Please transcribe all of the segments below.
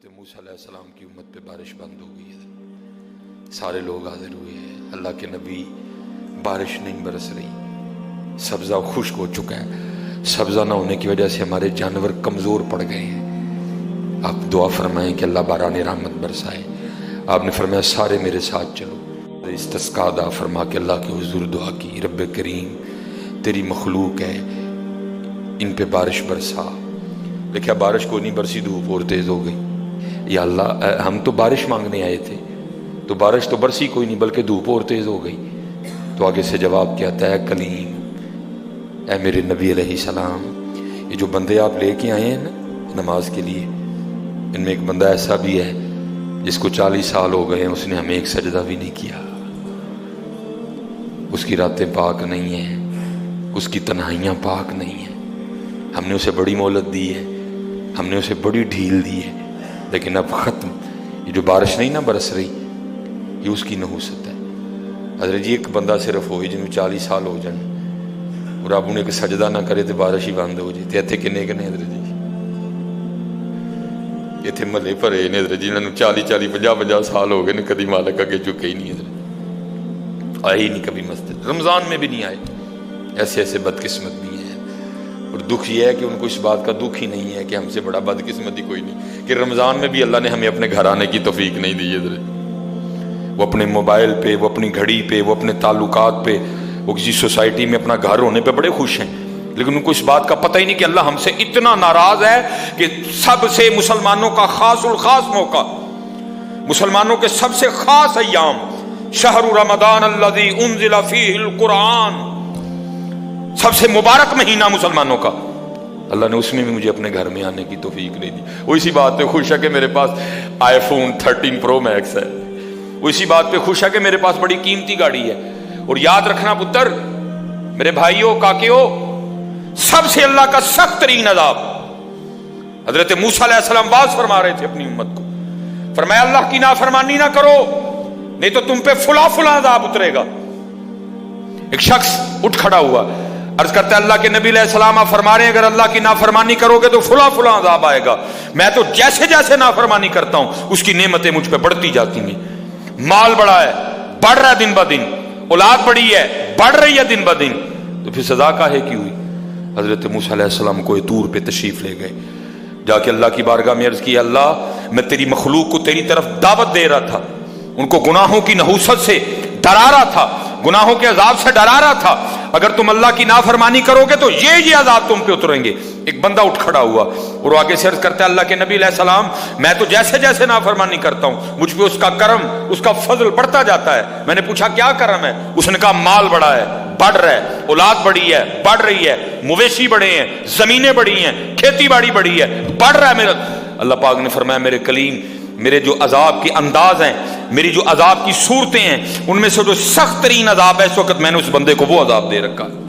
حضرت موسیٰ علیہ السلام کی امت پہ بارش بند ہو گئی ہے، سارے لوگ حاضر ہوئے ہیں، اللہ کے نبی بارش نہیں برس رہی، سبزہ خشک ہو چکا ہے، سبزہ نہ ہونے کی وجہ سے ہمارے جانور کمزور پڑ گئے ہیں، آپ دعا فرمائیں کہ اللہ باران رحمت برسائے۔ آپ نے فرمایا سارے میرے ساتھ چلو، استسقا ادا فرما کے اللہ کے حضور دعا کی، رب کریم تیری مخلوق ہے، ان پہ بارش برسا۔ دیکھا بارش کو نہیں برسی، دھوپ اور تیز ہو گئی۔ یا اللہ ہم تو بارش مانگنے آئے تھے، تو بارش تو برسی کوئی نہیں بلکہ دھوپ اور تیز ہو گئی۔ تو آگے سے جواب کیا آتا ہے، کلیم اے میرے نبی علیہ السلام، یہ جو بندے آپ لے کے آئے ہیں نا نماز کے لیے، ان میں ایک بندہ ایسا بھی ہے جس کو 40 سال ہو گئے ہیں، اس نے ہمیں ایک سجدہ بھی نہیں کیا، اس کی راتیں پاک نہیں ہیں، اس کی تنہائیاں پاک نہیں ہیں، ہم نے اسے بڑی مہلت دی ہے، ہم نے اسے بڑی ڈھیل دی ہے، لیکن اب ختم۔ یہ جو بارش نہیں نہ برس رہی، یہ اس کی نحوست ہے۔ حضرت جی ایک بندہ صرف ہوئی جن میں 40 سال ہو جائیں اور آپ انہیں سجدہ نہ کرے تو بارش ہی بند ہو جائے۔ اتنے کنے کنے حضرت جی اتنے محلے بھرے نے حضرت جی، انہوں نے 40 سال ہو گئے نے کدی مالک اگے جھکے ہی نہیں، حضرت آئے ہی نہیں کبھی مسجد، رمضان میں بھی نہیں آئے۔ ایسے ایسے بدقسمت بھی ہیں، اور دکھ یہ ہے کہ ان کو اس بات کا دکھ ہی نہیں ہے کہ ہم سے بڑا بدقسمت ہی کوئی نہیں کہ رمضان میں بھی اللہ نے ہمیں اپنے گھر آنے کی توفیق نہیں دی ہے۔ وہ اپنے موبائل پہ، وہ اپنی گھڑی پہ، وہ اپنے تعلقات پہ، وہ کسی سوسائٹی میں اپنا گھر ہونے پہ بڑے خوش ہیں، لیکن ان کو اس بات کا پتہ ہی نہیں کہ اللہ ہم سے اتنا ناراض ہے کہ سب سے مسلمانوں کا خاص الخاص موقع، مسلمانوں کے سب سے خاص ایام، شہر رمضان الذی انزل فیہ القرآن، سب سے مبارک مہینہ مسلمانوں کا، اللہ نے اس میں بھی مجھے اپنے گھر میں آنے کی توفیق نہیں دی۔ وہ اسی بات پہ خوش ہے کہ میرے پاس آئی فون 13 پرو میکس ہے، وہ اسی بات پہ خوش ہے کہ میرے پاس بڑی قیمتی گاڑی ہے۔ اور یاد رکھنا پتر، میرے بھائیوں کاکیوں، سب سے اللہ کا سخت ترین عذاب، حضرت موسیٰ علیہ السلام باز فرما رہے تھے اپنی امت کو، فرمایا اللہ کی نافرمانی نہ کرو نہیں تو تم پہ فلاں فلاں عذاب اترے گا۔ ایک شخص اٹھ کھڑا ہوا، عرض کرتا ہے اللہ کے نبی علیہ السلام آپ فرما رہے ہیں اگر اللہ کی نافرمانی کرو گے تو فلاں فلاں عذاب آئے گا، میں تو جیسے جیسے نافرمانی کرتا ہوں اس کی نعمتیں مجھ پہ بڑھتی جاتی ہیں، مال بڑا ہے، بڑھ رہا ہے دن بہ دن، اولاد بڑی ہے، بڑھ رہی ہے دن بہ دن، تو پھر سزا کاہے کی ہوئی؟ حضرت موسیٰ علیہ السلام کوہ طور پہ تشریف لے گئے، جا کے اللہ کی بارگاہ میں عرض کی، اللہ میں تیری مخلوق کو تیری طرف دعوت دے رہا تھا، ان کو گناہوں کی نحوست سے ڈرا رہا تھا، گناہوں کے عذاب سے ڈرا رہا تھا، اگر تم اللہ کی نافرمانی کرو گے تو یہ عذاب تم پہ اتریں گے۔ ایک بندہ اٹھ کھڑا ہوا اور آگے سے عرض کرتا ہے اللہ کے نبی علیہ السلام میں تو جیسے جیسے نافرمانی کرتا ہوں مجھ پہ اس کا کرم، اس کا فضل بڑھتا جاتا ہے۔ میں نے پوچھا کیا کرم ہے؟ اس نے کہا مال بڑا ہے، بڑھ رہا ہے، اولاد بڑی ہے، بڑھ رہی ہے، مویشی بڑے ہیں، زمینیں بڑی ہیں، کھیتی باڑی بڑی ہے، بڑھ رہا ہے میرا۔ اللہ پاک نے فرمایا میرے کلیم، میرے جو عذاب کے انداز ہیں، میری جو عذاب کی صورتیں ہیں، ان میں سے جو سخت ترین عذاب ہے اس وقت میں نے اس بندے کو وہ عذاب دے رکھا ہے۔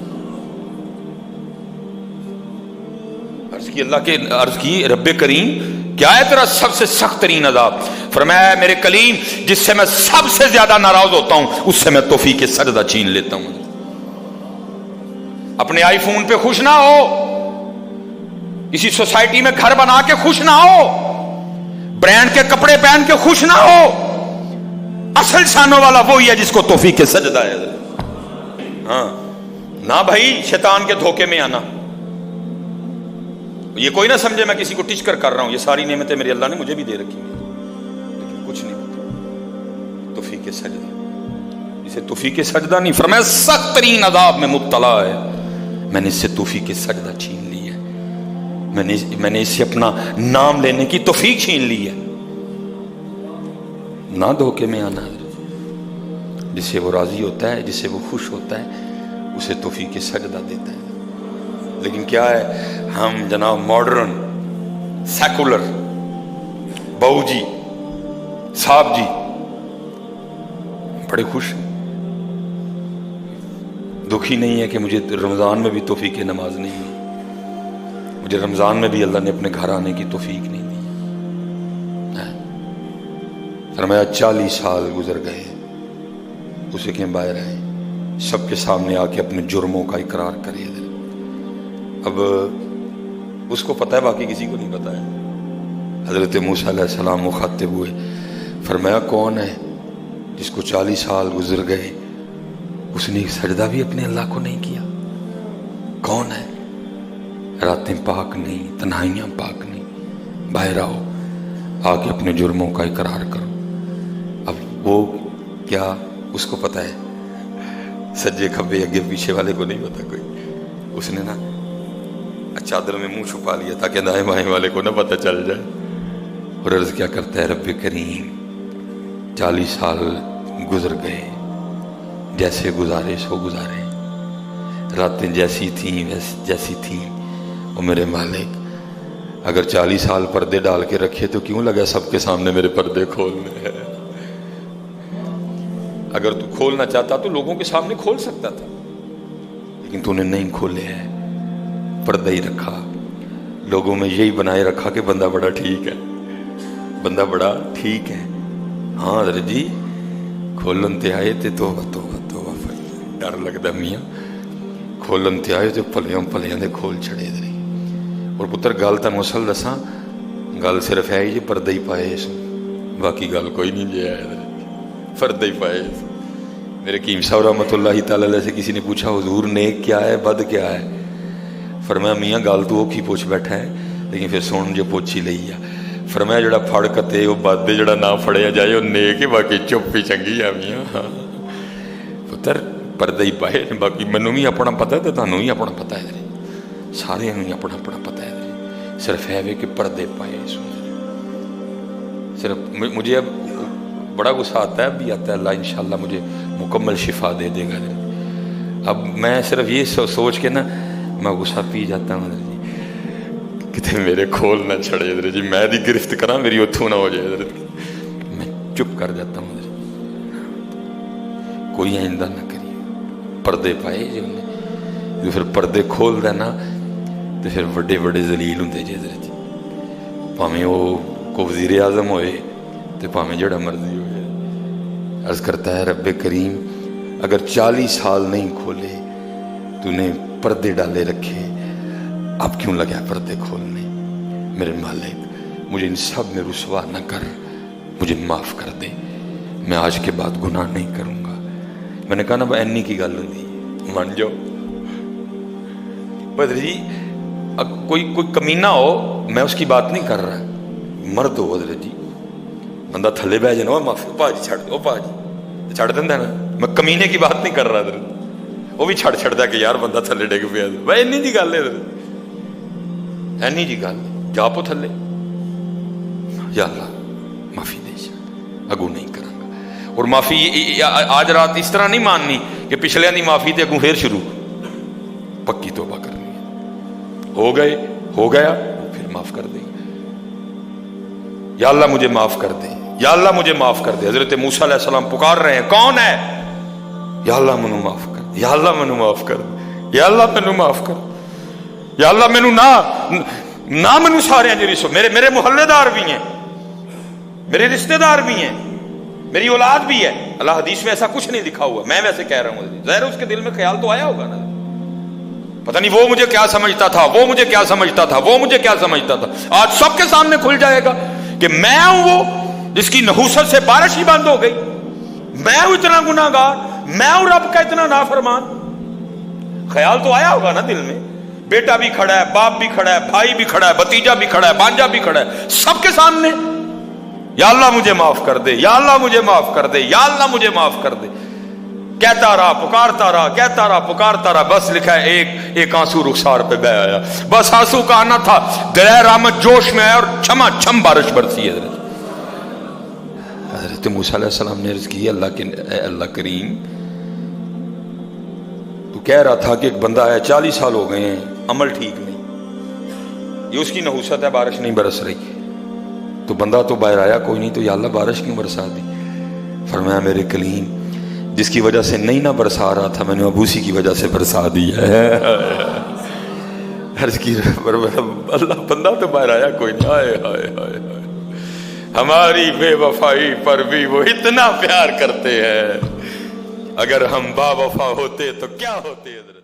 عرض کی رب کریم کیا ہے تیرا سب سے سخت ترین عذاب؟ فرمایا میرے کلیم جس سے میں سب سے زیادہ ناراض ہوتا ہوں اس سے میں توفیق سجدہ چھین لیتا ہوں۔ اپنے آئی فون پہ خوش نہ ہو، کسی سوسائٹی میں گھر بنا کے خوش نہ ہو، برانڈ کے کپڑے پہن کے خوش نہ ہو، اصل شانوں والا وہی ہے جس کو توفیق سجدہ ہے۔ ہاں نہ بھائی شیطان کے دھوکے میں آنا، یہ کوئی نہ سمجھے میں کسی کو ٹچ کر رہا ہوں، یہ ساری نعمتیں میرے اللہ نے مجھے بھی دے رکھی ہیں، لیکن کچھ نہیں ہوتا توفیق سجدہ، اسے توفیق سجدہ نہیں، فرمایا سخت ترین عذاب میں مبتلا ہے، میں نے اس سے توفیق سجدہ چھین لی ہے، میں نے اس سے اپنا نام لینے کی توفیق چھین لی ہے۔ نہ دھوکے میں آنا، جس سے وہ راضی ہوتا ہے، جس سے وہ خوش ہوتا ہے اسے توفیق سجدہ دیتا ہے۔ لیکن کیا ہے، ہم جناب ماڈرن سیکولر بہو جی صاحب جی بڑے خوش ہیں، دکھی نہیں ہے کہ مجھے رمضان میں بھی توفیق نماز نہیں ہوئی، مجھے رمضان میں بھی اللہ نے اپنے گھر آنے کی توفیق نہیں دی۔ فرمایا 40 سال گزر گئے، اسے کہ باہر آئے، سب کے سامنے آ کے اپنے جرموں کا اقرار کرے۔ اب اس کو پتہ ہے، باقی کسی کو نہیں پتہ ہے، حضرت موسیٰ علیہ السلام مخاطب ہوئے، فرمایا کون ہے جس کو 40 سال گزر گئے اس نے ایک سجدہ بھی اپنے اللہ کو نہیں کیا؟ کون ہے؟ راتیں پاک نہیں، تنہائیاں پاک نہیں، باہر آؤ، آ کے اپنے جرموں کا اقرار کرو۔ اب وہ کیا اس کو پتہ ہے؟ سجے کھبے اگے پیچھے والے کو نہیں پتا کوئی۔ اس نے نا چادر میں منہ چھپا لیا تاکہ دائیں بائیں والے کو نہ پتہ چل جائے، اور عرض کیا کرتا ہے، رب کریم 40 سال گزر گئے، جیسے گزارے سو گزارے، راتیں جیسی تھیں جیسی تھیں، اور میرے مالک اگر 40 سال پردے ڈال کے رکھے تو کیوں لگا سب کے سامنے میرے پردے کھولنے ہیں؟ اگر تو کھولنا چاہتا تو لوگوں کے سامنے کھول سکتا تھا، لیکن تو نے نہیں کھولے ہیں، پردہ ہی رکھا، لوگوں میں یہی بنائے رکھا کہ بندہ بڑا ٹھیک ہے، بندہ بڑا ٹھیک ہے۔ ہاں حضرت جی کھولن تے آئے تے توبہ توبہ توبہ، ڈر لگتا میاں، کھولن تے آئے تے پلیاں پلیاں دے کھول چھڑے دے۔ اور پتر گل تن مسل دساں، گل صرف ہے جی پردہ ہی پائے اس، باقی گل کوئی نہیں جی ہے، پردہ ہی پائے اس۔ میرے قیم صاحب رحمۃ اللہ تعالی علیہ سے کسی نے پوچھا حضور نیک کیا ہے بد کیا ہے؟ فرمایا میاں گل تو وہ کی پوچھ بیٹھا ہے، لیکن پھر سن جو پوچھی لئی ہے۔ فرمایا جڑا پھڑ کتے وہ بد ہے، جڑا نہ پھڑیا جائے وہ نیک ہے، باقی چپ ہی چنگی ہے میاں۔ پتر پردہ ہی پائے، باقی مینوں بھی اپنا پتہ ہے تو تانوں بھی اپنا پتہ ہے، سارے ہی اپنا اپنا پتہ ہے، صرف ہے کہ پردے پائے۔ صرف مجھے اب بڑا غصہ آتا ہے، ابھی آتا ہے، اللہ انشاءاللہ مجھے مکمل شفا دے دے گا۔ اب میں صرف یہ سوچ کے نا میں غصہ پی جاتا ہوں حضرت جی، کتے میرے کھول نہ چھڑے حضرت جی، میں دی گرفت کراں میری اتھوں نہ ہو جائے حضرت، میں چپ کر جاتا ہوں حضرت، کوئی آئندہ نہ کریے۔ پردے پائے جی انہیں، جو پھر پردے کھول دینا تو پھر بڑے بڑے ذلیل ہوندے جی حضرت جی، پاویں وہ کو وزیر اعظم ہوئے تو پاویں جڑا مرضی ہوئے۔ عرض کرتا ہے رب کریم اگر 40 سال نہیں کھولے تو نے پردے ڈالے رکھے، اب کیوں لگا پردے کھولنے؟ میرے مالک مجھے ان سب میں رسوا نہ کر، مجھے معاف کر دے، میں آج کے بعد گناہ نہیں کروں گا۔ میں نے کہا نا اینی کی گل ہوندی من جاؤ بدر جی، کوئی کمینہ ہو میں اس کی بات نہیں کر رہا، مرد ہو حضرت جی، بندہ تھلے بہ جانا معافی پا جی چھڑ دو، پا جی چھڑ دینا نا، میں کمینے کی بات نہیں کر رہا حضرت، وہ بھی چھڑ چھڑتا کہ یار بندہ تھلے ڈگ پیا، بھائی اینی جی گل ہے حضرت، اینی جی گل جا پو تھلے، یا اللہ معافی دے اگوں نہیں کروں گا۔ اور معافی آج رات اس طرح نہیں ماننی کہ پچھلے دی معافی تے اگوں پھر شروع، پکی توبہ کرنی ہے، ہو گئے ہو گیا پھر معاف کر دیں، یا اللہ مجھے معاف کر دے، یا اللہ مجھے معاف کر دے۔ حضرت موسیٰ علیہ السلام پکار رہے ہیں، کون ہے؟ یا اللہ مینوں معاف کر دے، یا اللہ مینوں معاف کر دے، یا اللہ مینوں معاف کر دے، یا اللہ مینوں نہ مینوں سارے جی میرے محلے دار بھی ہیں، میرے رشتہ دار بھی ہیں، میری اولاد بھی ہے۔ اللہ حدیث میں ایسا کچھ نہیں لکھا ہوا، میں ویسے کہہ رہا ہوں، ظاہر اس کے دل میں خیال تو آیا ہوگا نا، پتہ نہیں وہ مجھے کیا سمجھتا تھا، وہ مجھے کیا سمجھتا تھا، وہ مجھے کیا سمجھتا تھا۔ آج سب کے سامنے کھل جائے گا کہ میں ہوں وہ جس کی نحوست سے بارش ہی بند ہو گئی، میں ہوں اتنا گناہ گار، میں ہوں رب کا اتنا نافرمان۔ خیال تو آیا ہوگا نا دل میں، بیٹا بھی کھڑا ہے، باپ بھی کھڑا ہے، بھائی بھی کھڑا ہے، بھتیجا بھی کھڑا ہے، بانجا بھی کھڑا ہے، سب کے سامنے یا اللہ مجھے معاف کر دے، یا اللہ مجھے معاف کر دے، یا اللہ مجھے معاف کر دے، کہتا رہا پکارتا رہا، کہتا رہا پکارتا رہا، بس لکھا ہے ایک آنسو رخسار پہ بہ آیا، بس آنسو کا آنا تھا، دریائے رحمت جوش میں ہے اور چھما چھم بارش برسی ہے۔ حضرت موسیٰ علیہ السلام نے عرض کی اللہ کریم تو کہہ رہا تھا کہ ایک بندہ ہے 40 سال ہو گئے ہیں عمل ٹھیک نہیں، یہ اس کی نحوست ہے بارش نہیں برس رہی، تو بندہ تو باہر آیا کوئی نہیں، تو یا اللہ بارش کیوں برسا دی؟ فرمایا میرے کلیم جس کی وجہ سے نہیں نہ برسا رہا تھا میں نے اب اسی کی وجہ سے برسا دی ہے۔ عرض کی اللہ بندہ تو باہر آیا کوئی نہیں، ہائے ہائے ہائے ہائے ہماری بے وفائی پر بھی وہ اتنا پیار کرتے ہیں، اگر ہم با وفا ہوتے تو کیا ہوتے حضرت۔